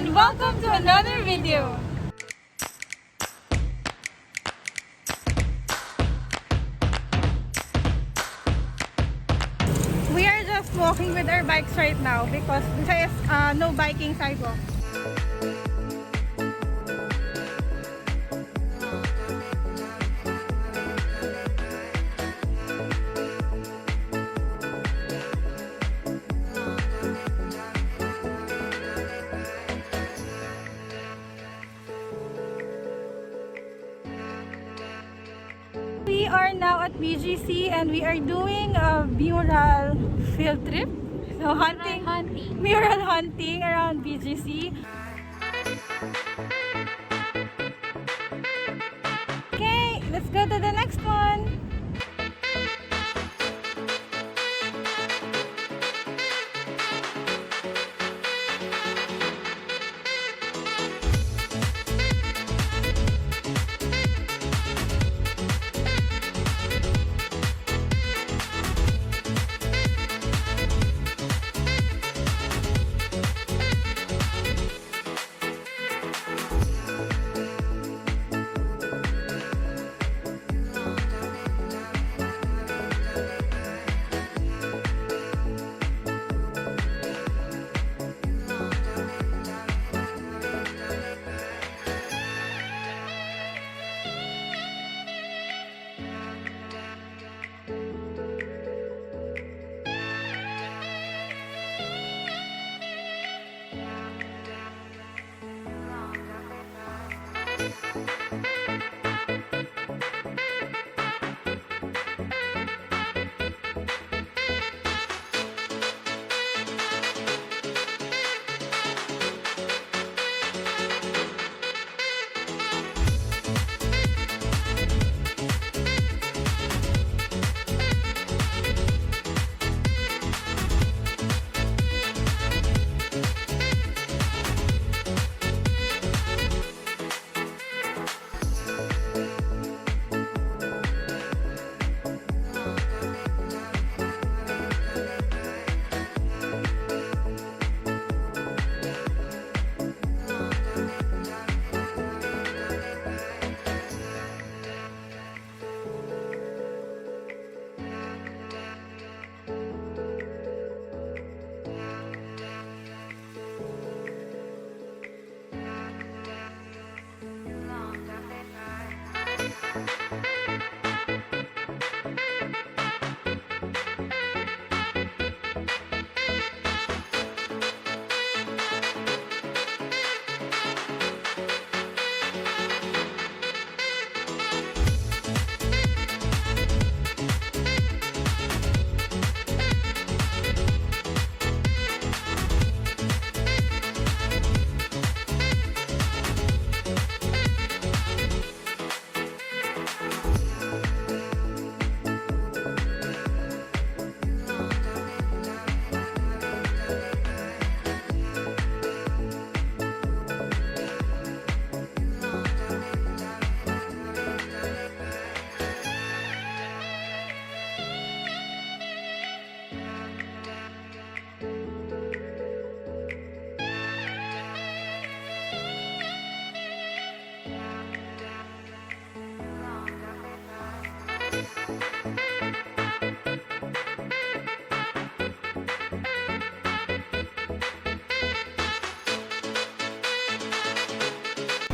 and welcome to another video! We are just walking with our bikes right now because there is no biking sidewalk. We are now at BGC and we are doing a mural field trip. So mural hunting around BGC. Okay, let's go to the next one.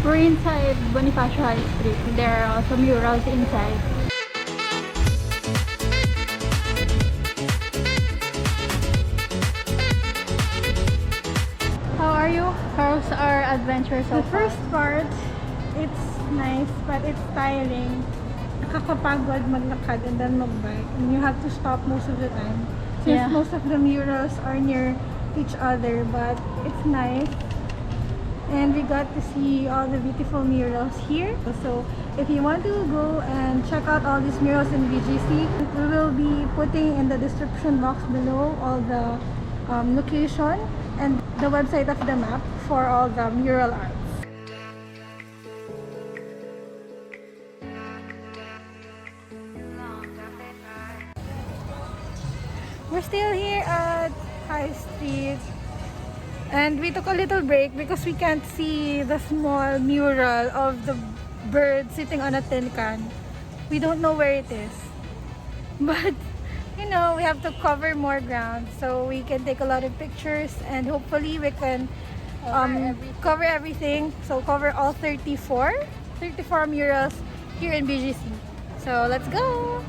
We're inside Bonifacio High Street. There are also murals inside. How are you? How's our adventure so The far? first part, it's nice but it's tiring. Nakakapagod maglakad and then magbike. And you have to stop most of the time. Since Yeah. most of the murals are near each other, but it's nice. And we got to see all the beautiful murals here. So if you want to go and check out all these murals in BGC, we will be putting in the description box below all the location and the website of the map for all the mural arts. We're still here at High Street And we took a little break because we can't see the small mural of the bird sitting on a tin can. We don't know where it is. But, you know, we have to cover more ground so we can take a lot of pictures and hopefully we can cover everything. So cover all 34 murals here in BGC. So let's go!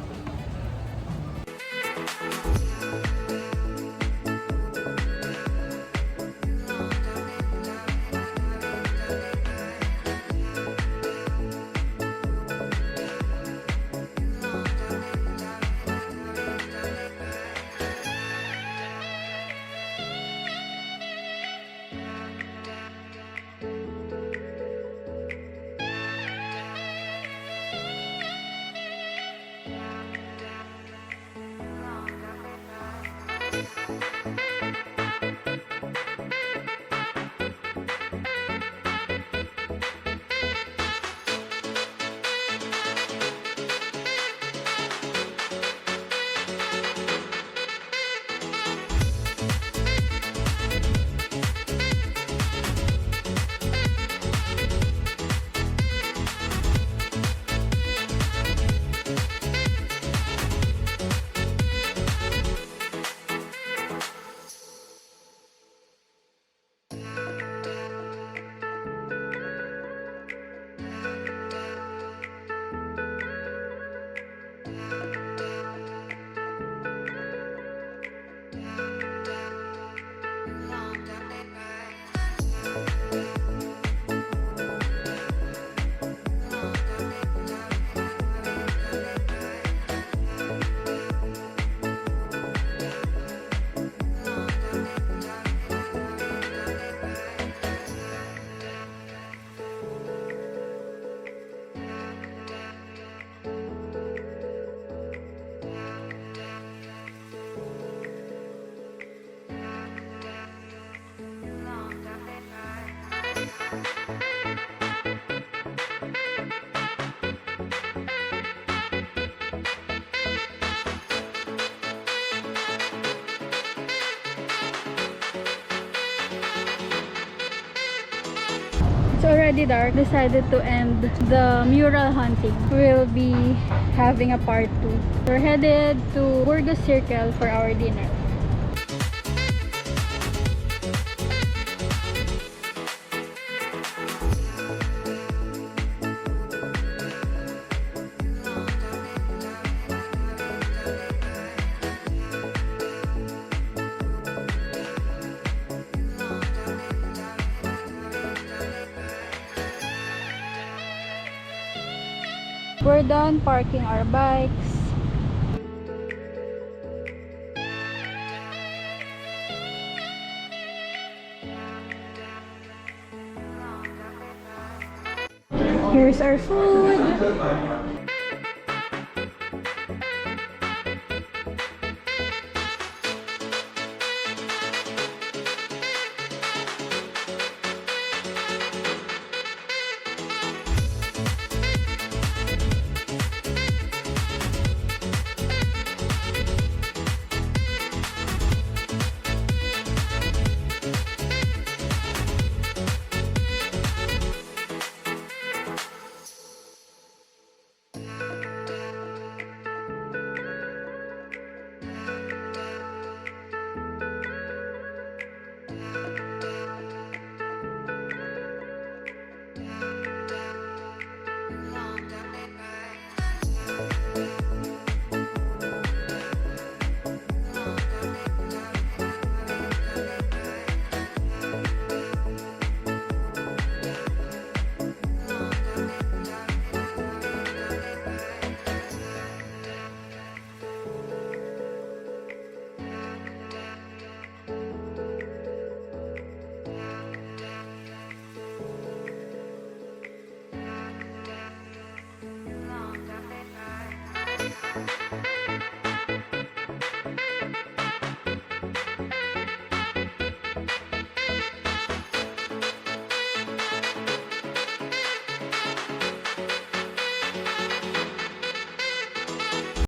It's already dark. Decided to end the mural hunting. We'll be having a part 2. We're headed to Burgos Circle for our dinner. We're done parking our bikes. Here's our food.